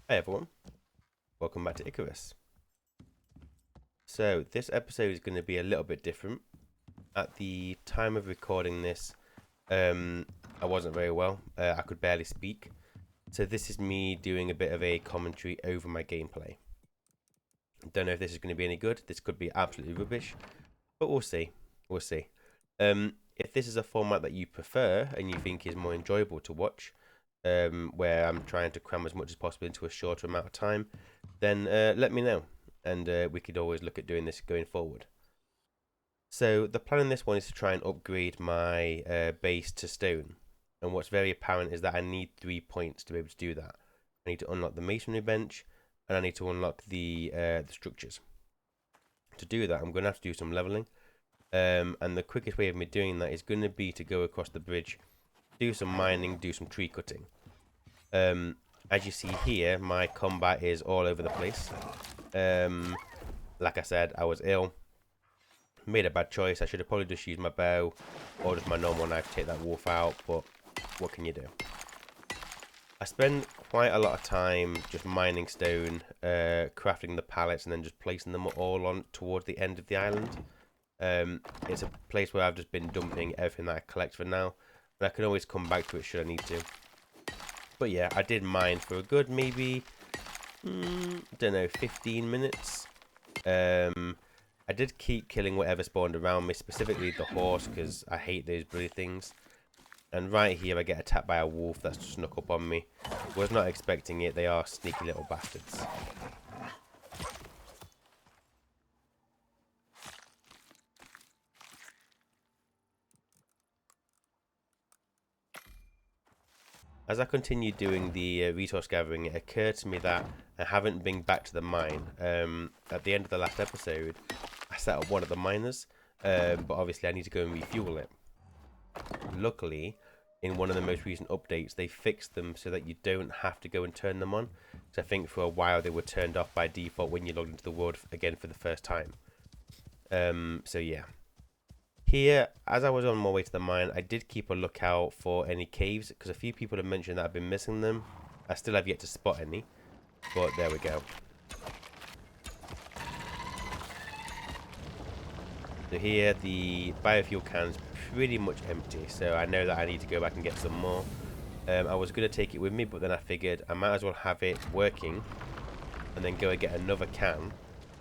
Hey everyone, welcome back to ICARUS. So this episode is going to be a little bit different. At the time of recording this, I wasn't very well. I could barely speak. So this is me doing a bit of a commentary over my gameplay. Don't know if this is going to be any good. This could be absolutely rubbish, but we'll see. We'll see. If this is a format that you prefer and you think is more enjoyable to watch, where I'm trying to cram as much as possible into a shorter amount of time, then let me know, and we could always look at doing this going forward. So the plan in this one is to try and upgrade my base to stone, and what's very apparent is that I need 3 points to be able to do that. I need to unlock the masonry bench, and I need to unlock the structures. To do that, I'm going to have to do some leveling, and the quickest way of me doing that is going to be to go across the bridge, do some mining, do some tree cutting. As you see here, my combat is all over the place. Like I said, I was ill. Made a bad choice. I should have probably just used my bow or just my normal knife to take that wolf out, but what can you do? I spend quite a lot of time just mining stone, crafting the pallets, and then just placing them all on towards the end of the island. It's a place where I've just been dumping everything that I collect for now, and I can always come back to it should I need to. But yeah, I did mine for a good maybe, don't know, 15 minutes. I did keep killing whatever spawned around me, specifically the horse, because I hate those bloody things. And right here I get attacked by a wolf that's snuck up on me. Was not expecting it, they are sneaky little bastards. As I continued doing the resource gathering, it occurred to me that I haven't been back to the mine. At the end of the last episode, I set up one of the miners, but obviously I need to go and refuel it. Luckily, in one of the most recent updates, they fixed them so that you don't have to go and turn them on. So I think for a while they were turned off by default when you logged into the world again for the first time. So yeah. Here, as I was on my way to the mine, I did keep a lookout for any caves, because a few people have mentioned that I've been missing them. I still have yet to spot any, but there we go. So here, the biofuel can's pretty much empty, so I know that I need to go back and get some more. I was going to take it with me, but then I figured I might as well have it working, and then go and get another can,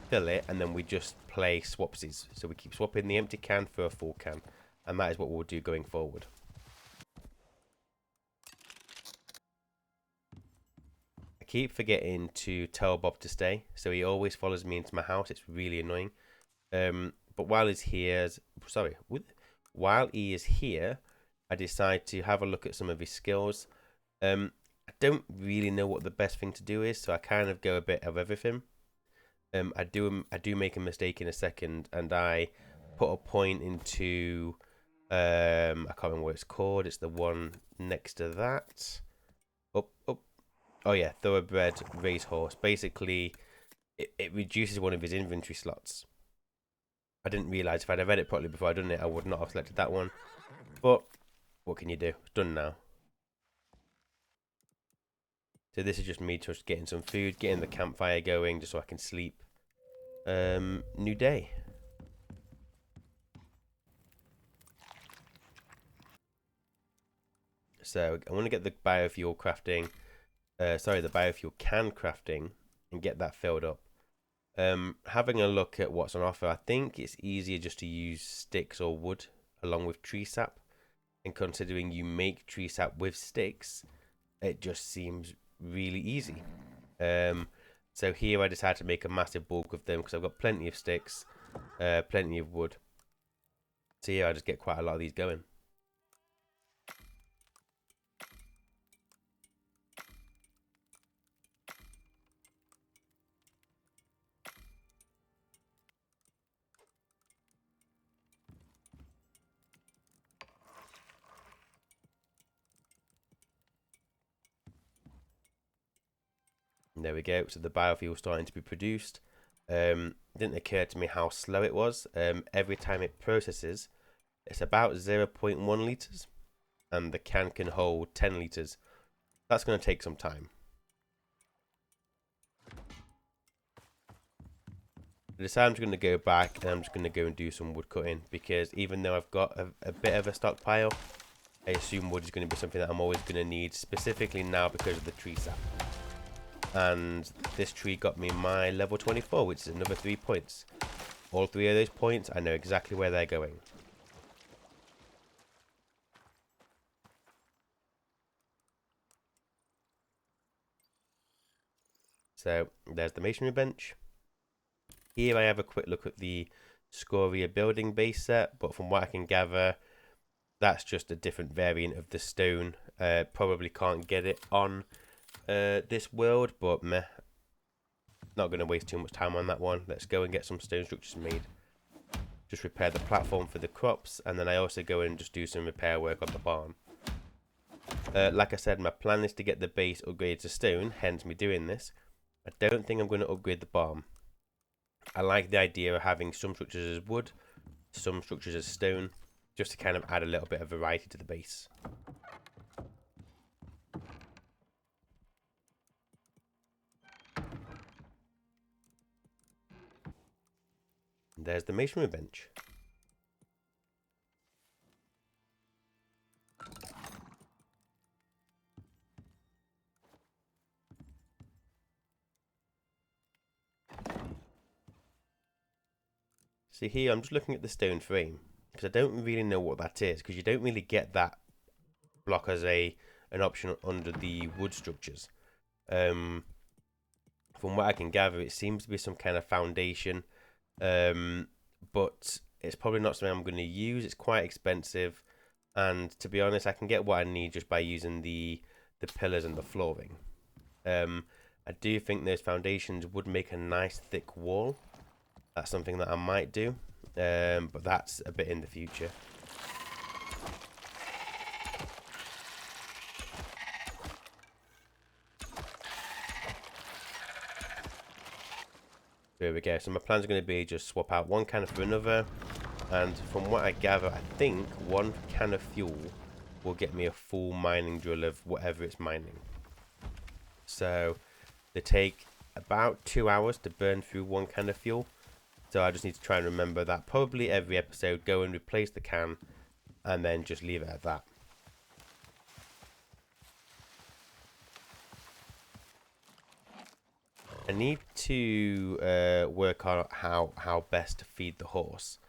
fill it, and then we just play swapsies. So we keep swapping the empty can for a full can, and that is what we'll do going forward. I keep forgetting to tell Bob to stay, so he always follows me into my house. It's really annoying. But while while he is here, I decide to have a look at some of his skills. I don't really know what the best thing to do is, so I kind of go a bit of everything. I do make a mistake in a second, and I put a point into I can't remember what it's called. It's the one next to that. Oh yeah, thoroughbred racehorse. Basically, it reduces one of his inventory slots. I didn't realise if I'd have read it properly before I'd done it, I would not have selected that one. But what can you do? It's done now. So this is just me just getting some food, getting the campfire going, just so I can sleep. New day. So I want to get the biofuel crafting, the biofuel can crafting, and get that filled up. Having a look at what's on offer, I think it's easier just to use sticks or wood along with tree sap. And considering you make tree sap with sticks, it just seems really easy. So here I decided to make a massive bulk of them because I've got plenty of sticks, plenty of wood. So here I just get quite a lot of these going. And there we go. So the biofuel is starting to be produced. It didn't occur to me how slow it was. Every time it processes, it's about 0.1 liters, and the can hold 10 liters. That's going to take some time. I decided I'm just going to go back and I'm just going to go and do some wood cutting, because even though I've got a bit of a stockpile, I assume wood is going to be something that I'm always going to need, specifically now because of the tree sap. And this tree got me my level 24, which is another 3 points. All 3 of those points, I know exactly where they're going. So there's the masonry bench. Here I have a quick look at the Scoria building base set, but from what I can gather, that's just a different variant of the stone. Probably can't get it on this world, but meh. Not going to waste too much time on that one. Let's go and get some stone structures made. Just repair the platform for the crops, and then I also go and just do some repair work on the barn. Like I said, my plan is to get the base upgraded to stone, hence me doing this. I don't think I'm going to upgrade the barn. I like the idea of having some structures as wood, some structures as stone, just to kind of add a little bit of variety to the base. And there's the masonry bench. See here, I'm just looking at the stone frame, because I don't really know what that is, because you don't really get that block as an option under the wood structures. From what I can gather, it seems to be some kind of foundation, but it's probably not something I'm going to use. It's quite expensive, and to be honest, I can get what I need just by using the pillars and the flooring. I do think those foundations would make a nice thick wall. That's something that I might do, but that's a bit in the future. There we go. So my plan's going to be just swap out one can for another, and from what I gather, I think one can of fuel will get me a full mining drill of whatever it's mining. So they take about 2 hours to burn through one can of fuel. So I just need to try and remember that probably every episode, go and replace the can and then just leave it at that. I need to work on how best to feed the horse.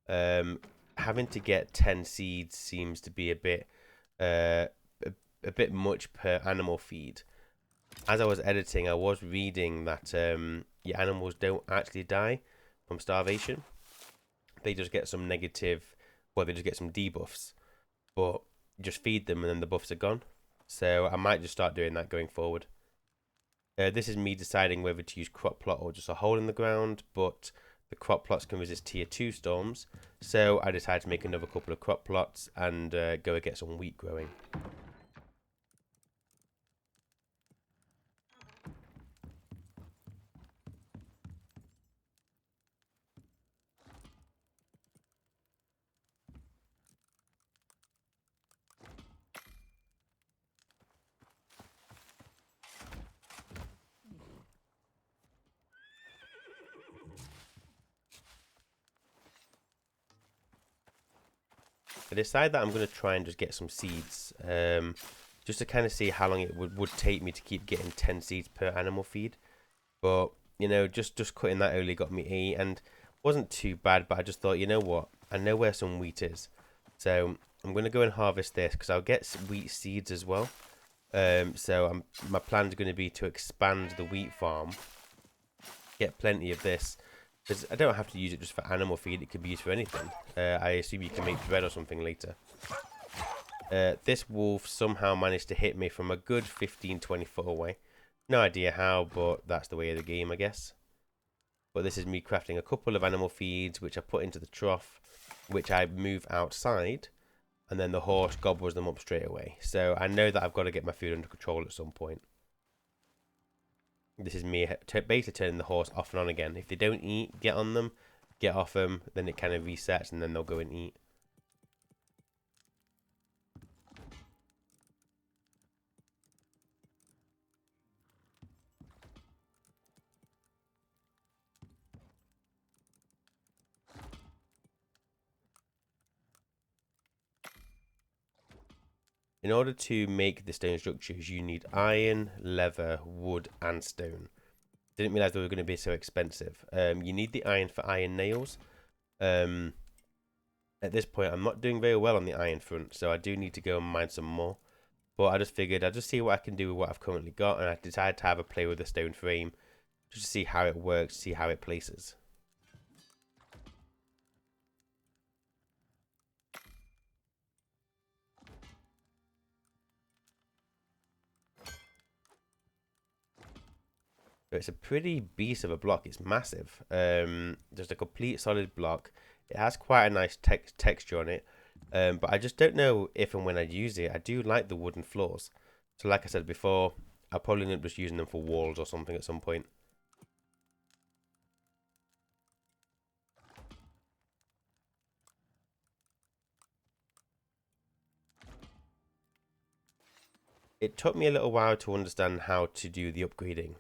Having to get 10 seeds seems to be a bit much per animal feed. As I was editing, I was reading that your animals don't actually die from starvation. They just get some negative, well, they just get some debuffs, but just feed them and then the buffs are gone. So I might just start doing that going forward. This is me deciding whether to use crop plot or just a hole in the ground, but the crop plots can resist tier 2 storms, so I decided to make another couple of crop plots and go and get some wheat growing. I decided that I'm going to try and just get some seeds, just to kind of see how long it would take me to keep getting 10 seeds per animal feed. But, you know, just cutting that only got me 8, and wasn't too bad, but I just thought, you know what, I know where some wheat is. So I'm going to go and harvest this, because I'll get wheat seeds as well. So my plan is going to be to expand the wheat farm, get plenty of this. Because I don't have to use it just for animal feed, it could be used for anything. I assume you can make bread or something later. This wolf somehow managed to hit me from a good 15-20 foot away. No idea how, but that's the way of the game, I guess. But this is me crafting a couple of animal feeds, which I put into the trough, which I move outside, and then the horse gobbles them up straight away. So I know that I've got to get my food under control at some point. This is me basically turning the horse off and on again. If they don't eat, get on them, get off them, then it kind of resets and then they'll go and eat. In order to make the stone structures, you need iron, leather, wood, and stone. Didn't realize they were going to be so expensive. You need the iron for iron nails. At this point, I'm not doing very well on the iron front, so I do need to go and mine some more. But I just figured I'll just see what I can do with what I've currently got, and I decided to have a play with the stone frame, just to see how it works, see how it places. So it's a pretty beast of a block. It's massive. Just a complete solid block. It has quite a nice texture on it. But I just don't know if and when I use it. I do like the wooden floors. So like I said before, I'll probably end up just using them for walls or something at some point. It took me a little while to understand how to do the upgrading.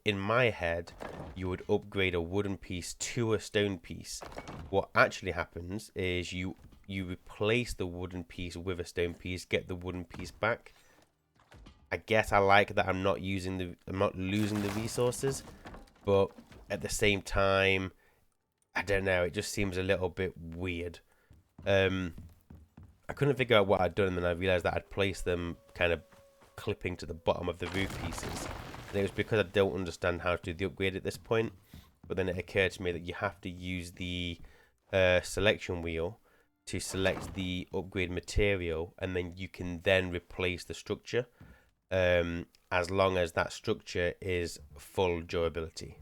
In my head, you would upgrade a wooden piece to a stone piece. What actually happens is you replace the wooden piece with a stone piece, get the wooden piece back. I guess I like that I'm not losing the resources, but at the same time, I don't know, it just seems a little bit weird. I couldn't figure out what I'd done, and then I realized that I'd placed them kind of clipping to the bottom of the roof pieces. And it was because I don't understand how to do the upgrade at this point. But then it occurred to me that you have to use the selection wheel to select the upgrade material, and then you can then replace the structure as long as that structure is full durability.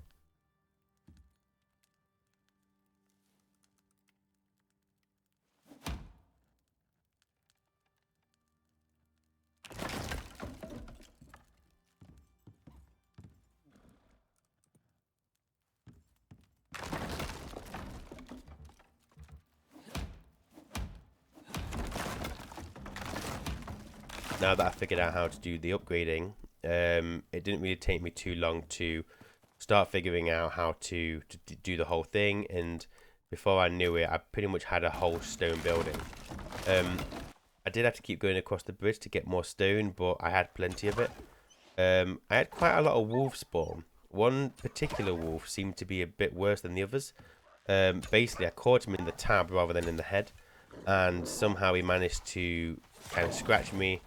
Now that I figured out how to do the upgrading, it didn't really take me too long to start figuring out how to do the whole thing, and before I knew it, I pretty much had a whole stone building. I did have to keep going across the bridge to get more stone, but I had plenty of it. I had quite a lot of wolf spawn. One particular wolf seemed to be a bit worse than the others. Basically, I caught him in the tab rather than in the head, and somehow he managed to kind of scratch me,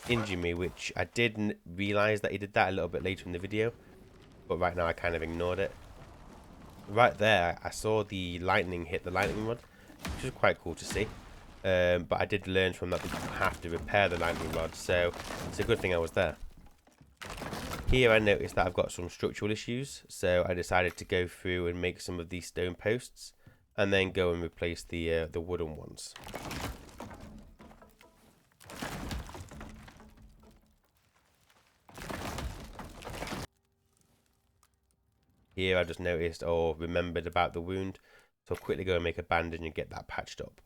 injure me, which I didn't realize that he did that a little bit later in the video, but right now I kind of ignored it. Right there, I saw the lightning hit the lightning rod, which was quite cool to see. But I did learn from that you have to repair the lightning rod, so it's a good thing I was there. Here I noticed that I've got some structural issues, so I decided to go through and make some of these stone posts, and then go and replace the wooden ones. Here I just noticed or remembered about the wound, so I'll quickly go and make a bandage and get that patched up.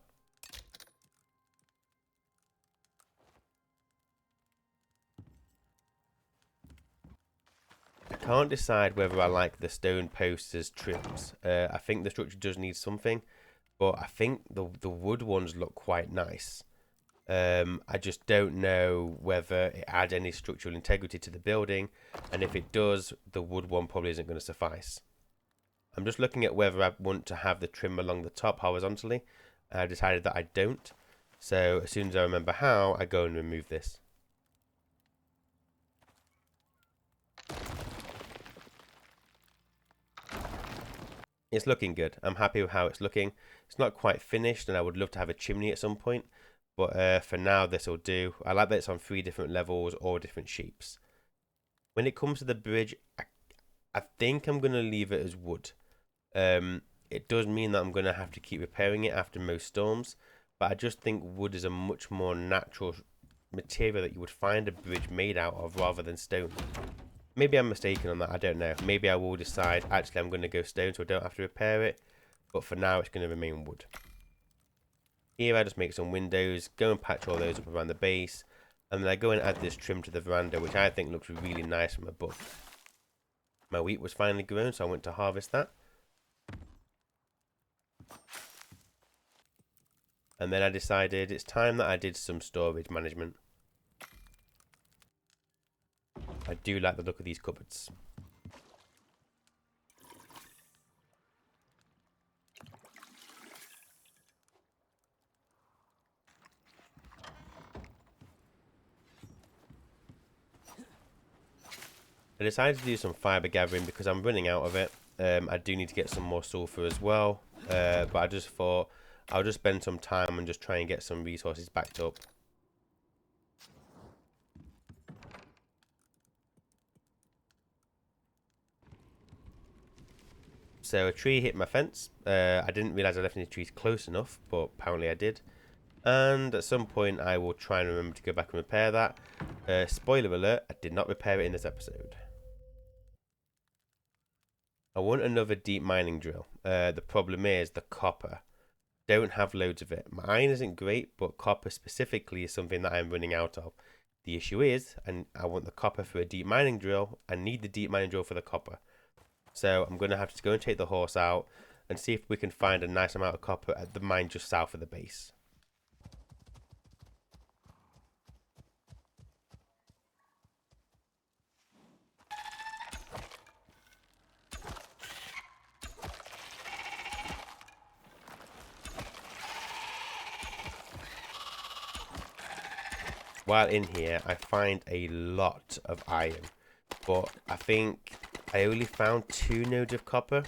I can't decide whether I like the stone posts as trims. I think the structure does need something, but I think the wood ones look quite nice. I just don't know whether it adds any structural integrity to the building, and if it does, the wood one probably isn't going to suffice. I'm just looking at whether I want to have the trim along the top horizontally, and I decided that I don't. So as soon as I remember how, I go and remove this. It's looking good. I'm happy with how it's looking. It's not quite finished, and I would love to have a chimney at some point. But for now, this will do. I like that it's on 3 different levels or different shapes. When it comes to the bridge, I think I'm going to leave it as wood. It does mean that I'm going to have to keep repairing it after most storms. But I just think wood is a much more natural material that you would find a bridge made out of rather than stone. Maybe I'm mistaken on that, I don't know. Maybe I will decide, actually I'm going to go stone so I don't have to repair it. But for now, it's going to remain wood. Here I just make some windows, go and patch all those up around the base, and then I go and add this trim to the veranda, which I think looks really nice from above. My wheat was finally grown, so I went to harvest that. And then I decided it's time that I did some storage management. I do like the look of these cupboards. I decided to do some fibre gathering because I'm running out of it. I do need to get some more sulphur as well. But I just thought I'll just spend some time and just try and get some resources backed up. So a tree hit my fence. I didn't realise I left any trees close enough, but apparently I did. And at some point I will try and remember to go back and repair that. Spoiler alert, I did not repair it in this episode. I want another deep mining drill. The problem is the copper. Don't have loads of it. My iron isn't great, but copper specifically is something that I'm running out of. The issue is, and I want the copper for a deep mining drill. I need the deep mining drill for the copper. So I'm going to have to go and take the horse out and see if we can find a nice amount of copper at the mine just south of the base. While in here, I find a lot of iron, but I think I only found 2 nodes of copper,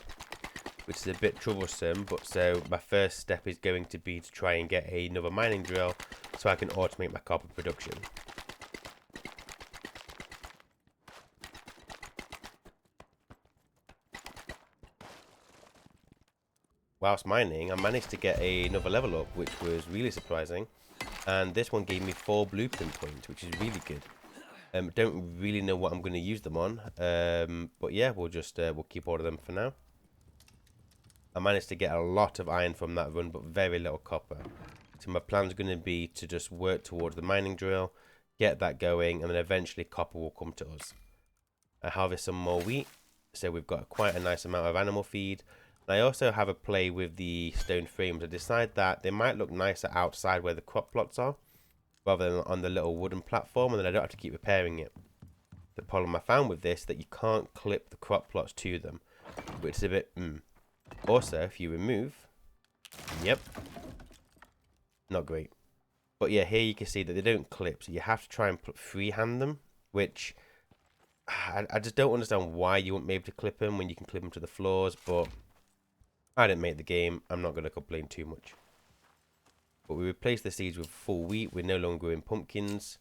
which is a bit troublesome. But so my first step is going to be to try and get another mining drill so I can automate my copper production. Whilst mining, I managed to get another level up, which was really surprising. And this one gave me 4 blueprint points, which is really good. Don't really know what I'm going to use them on, but yeah, we'll keep all of them for now. I managed to get a lot of iron from that run, but very little copper. So my plan is going to be to just work towards the mining drill, get that going, and then eventually copper will come to us. I harvest some more wheat, so we've got quite a nice amount of animal feed. I also have a play with the stone frames. I decide that they might look nicer outside where the crop plots are, rather than on the little wooden platform, and then I don't have to keep repairing it. The problem I found with this is that you can't clip the crop plots to them, which is a bit Also, if you remove, yep, not great. But yeah, here you can see that they don't clip, so you have to try and freehand them, which I just don't understand why you wouldn't be able to clip them when you can clip them to the floors, but I didn't make the game. I'm not going to complain too much. But we replaced the seeds with full wheat. We're no longer growing pumpkins.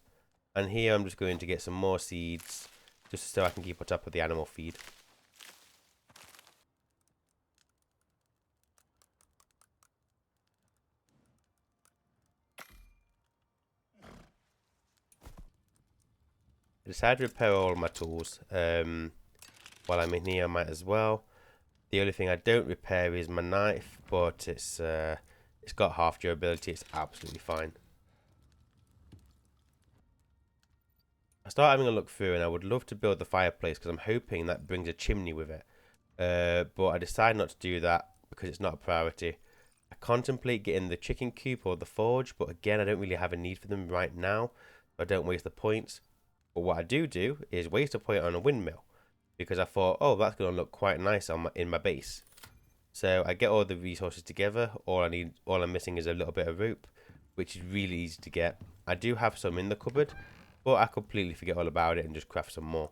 And here I'm just going to get some more seeds just so I can keep on top of the animal feed. I decided to repair all of my tools. While I'm in here, I might as well. The only thing I don't repair is my knife, but it's got half durability. It's absolutely fine. I start having a look through, and I would love to build the fireplace because I'm hoping that brings a chimney with it. But I decide not to do that because it's not a priority. I contemplate getting the chicken coop or the forge, but again, I don't really have a need for them right now. So I don't waste the points. But what I do is waste a point on a windmill, because I thought, oh, that's going to look quite nice on in my base. So I get all the resources together. All I'm missing is a little bit of rope, which is really easy to get. I do have some in the cupboard, but I completely forget all about it and just craft some more.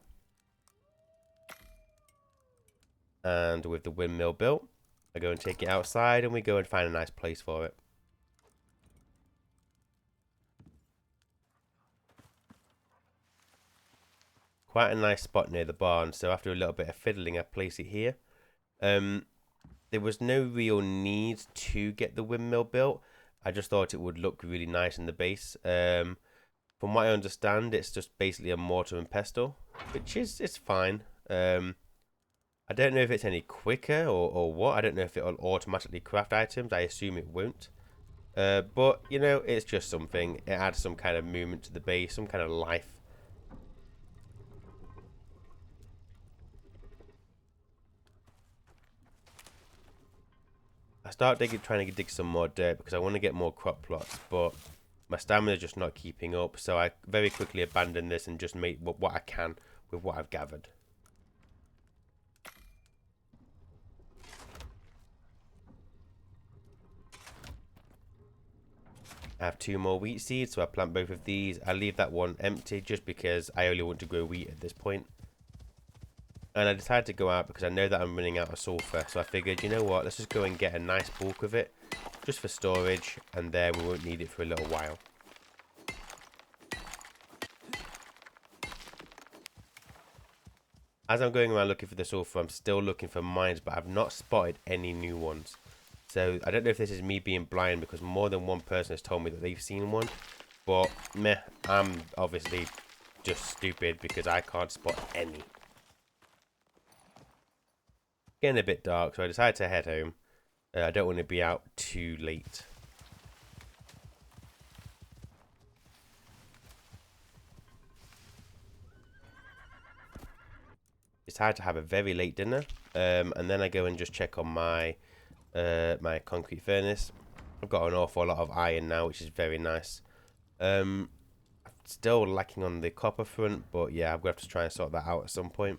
And with the windmill built, I go and take it outside and we go and find a nice place for it. Quite a nice spot near the barn, so after a little bit of fiddling I place it here. There was no real need to get the windmill built. I just thought it would look really nice in the base. From what I understand, it's just basically a mortar and pestle, which is it's fine. I don't know if it's any quicker or what. I don't know if it'll automatically craft items. I assume it won't. But, you know, it's just something. It adds some kind of movement to the base, some kind of life. I start trying to dig some more dirt because I want to get more crop plots, but my stamina is just not keeping up. So I very quickly abandon this and just make what I can with what I've gathered. I have 2 more wheat seeds, so I plant both of these. I leave that one empty just because I only want to grow wheat at this point. And I decided to go out because I know that I'm running out of sulfur. So I figured, you know what, let's just go and get a nice bulk of it just for storage, and then we won't need it for a little while. As I'm going around looking for the sulfur, I'm still looking for mines, but I've not spotted any new ones. So I don't know if this is me being blind, because more than one person has told me that they've seen one. But meh, I'm obviously just stupid because I can't spot any. Getting a bit dark, so I decided to head home. I don't want to be out too late. Decided to have a very late dinner, and then I go and just check on my my concrete furnace. I've got an awful lot of iron now, which is very nice. Still lacking on the copper front, but yeah, I'm going to have to try and sort that out at some point.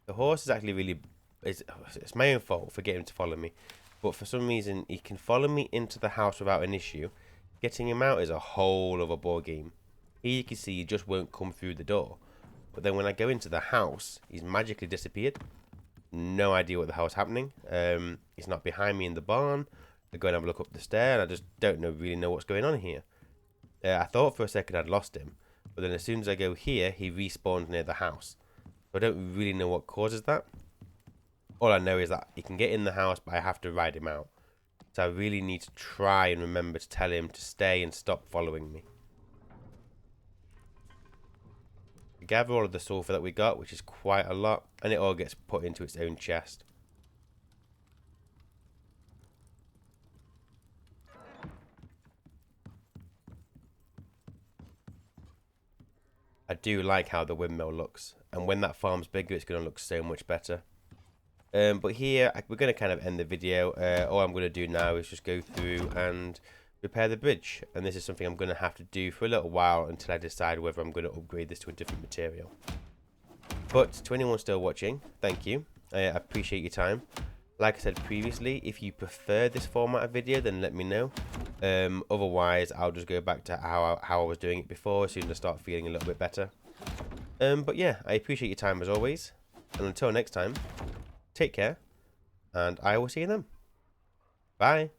The horse is actually really... It's my own fault for getting him to follow me. But for some reason, he can follow me into the house without an issue. Getting him out is a whole other ball game. Here you can see he just won't come through the door. But then when I go into the house, he's magically disappeared. No idea what the hell's happening. He's not behind me in the barn. I go and have a look up the stair, and I just don't really know what's going on here. I thought for a second I'd lost him. But then as soon as I go here, he respawns near the house. So I don't really know what causes that. All I know is that he can get in the house, but I have to ride him out. So I really need to try and remember to tell him to stay and stop following me. We gather all of the sulfur that we got, which is quite a lot, and it all gets put into its own chest. I do like how the windmill looks, and when that farm's bigger, it's going to look so much better. But here, we're going to kind of end the video. All I'm going to do now is just go through and repair the bridge. And this is something I'm going to have to do for a little while until I decide whether I'm going to upgrade this to a different material. But to anyone still watching, thank you. I appreciate your time. Like I said previously, if you prefer this format of video, then let me know. Otherwise, I'll just go back to how I was doing it before as soon as I start feeling a little bit better. But yeah, I appreciate your time as always. And until next time, take care, and I will see you then. Bye.